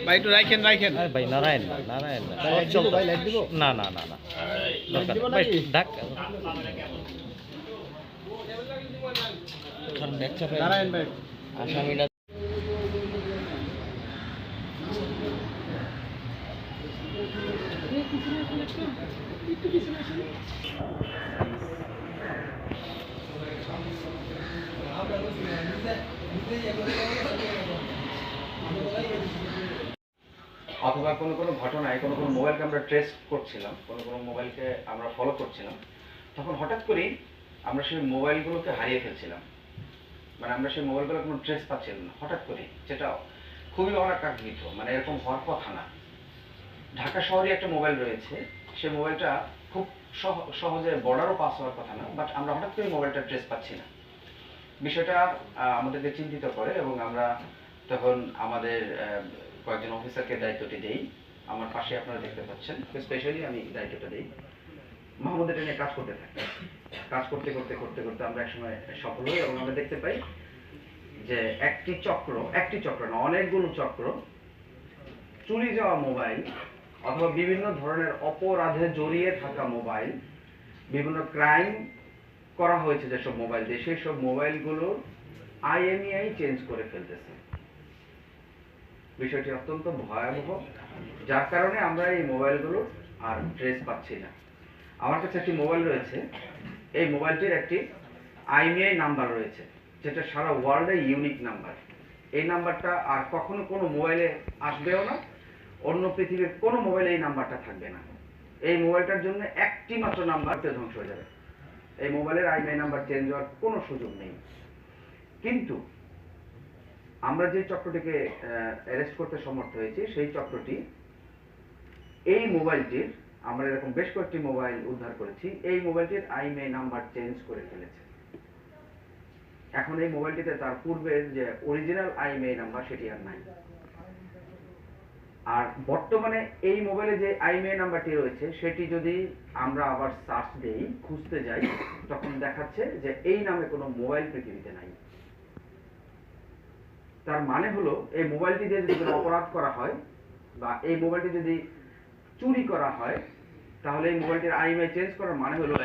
ভাই একটু রাখেন ভাই নারায়ণ না না না না ভাই ডাক নারায়ণ ভাই আসামিরা অথবা কোনো ঘটনায় কোনো মোবাইলকে আমরা ট্রেস করছিলাম, কোনো মোবাইলকে আমরা ফলো করছিলাম, তখন হঠাৎ করেই আমরা সেই মোবাইলগুলোকে হারিয়ে ফেলছিলাম। মানে আমরা সেই মোবাইলগুলোর কোনো ট্রেস পাচ্ছিলাম না হঠাৎ করে, যেটা খুবই অনাকাঙ্ক্ষিত। মানে এরকম হওয়ার কথা না। ঢাকা শহরে একটা মোবাইল রয়েছে, সেই মোবাইলটা খুব সহজে বর্ডারও পাস হওয়ার কথা না, বাট আমরা হঠাৎ করে মোবাইলটা ট্রেস পাচ্ছি না। বিষয়টা আমাদেরকে চিন্তিত করে এবং আমরা তখন আমাদের কয়েকজন অফিসারকে দায়িত্বটি দেই। আমার পাশে আপনারা দেখতে পাচ্ছেন, স্পেশালি আমি দায়িত্বটা দিই। মাহমুদ এটা নিয়ে কাজ করতে থাকি। কাজ করতে করতে করতে করতে আমরা একসময় সফল হই এবং আমরা দেখতে পাই যে একটি চক্র না, অনেকগুলো চক্র চুরি যাওয়া মোবাইল অথবা বিভিন্ন ধরনের অপরাধে জড়িয়ে থাকা মোবাইল, বিভিন্ন ক্রাইম করা হয়েছে যেসব মোবাইল দিয়ে, সেই সব মোবাইলগুলোর IMEI চেঞ্জ করে ফেলতেছে। বিষয়টি অত্যন্ত ভয়াবহ, যার কারণে আমরা এই মোবাইলগুলো আর ট্রেস পাচ্ছি না। আমার কাছে একটি মোবাইল রয়েছে, এই মোবাইলটির একটি IMEI নাম্বার রয়েছে, যেটা সারা ওয়ার্ল্ডে ইউনিক নাম্বার। এই নাম্বারটা আর কখনো কোনো মোবাইলে আসবেও না, অন্য পৃথিবীর কোনো মোবাইলে এই নাম্বারটা থাকবে না। এই মোবাইলটার জন্য একটি মাত্র নাম্বারতে ধ্বংস হয়ে যাবে। এই মোবাইলের IMEI নাম্বার চেঞ্জ হওয়ার কোনো সুযোগ নেই। কিন্তু আমরা যে চক্রটিকে অ্যারেস্ট করতে সমর্থ হয়েছি, সেই চক্রটি এই মোবাইলটির, আমরা এরকম বেশ কয়েকটি মোবাইল উদ্ধার করেছি, এই মোবাইলটির IMEI নাম্বার চেঞ্জ করে ফেলেছে। এখন এই মোবাইলটিতে তার পূর্বের যে অরিজিনাল IMEI নাম্বার সেটি আর নাই। আর বর্তমানে এই মোবাইলে যে IMEI নাম্বারটি রয়েছে সেটি যদি আমরা আবার সার্চ দেই, খুঁজতে যাই, তখন দেখাচ্ছে যে এই নামে কোনো মোবাইল পৃথিবীতে নাই। তার মানে হলো এই মোবাইলটি দিয়ে যদি কোনো অপরাধ করা হয় বা এই মোবাইলটি যদি চুরি করা হয়, তাহলে এই মোবাইলটির IMEI চেঞ্জ করার মানে হলো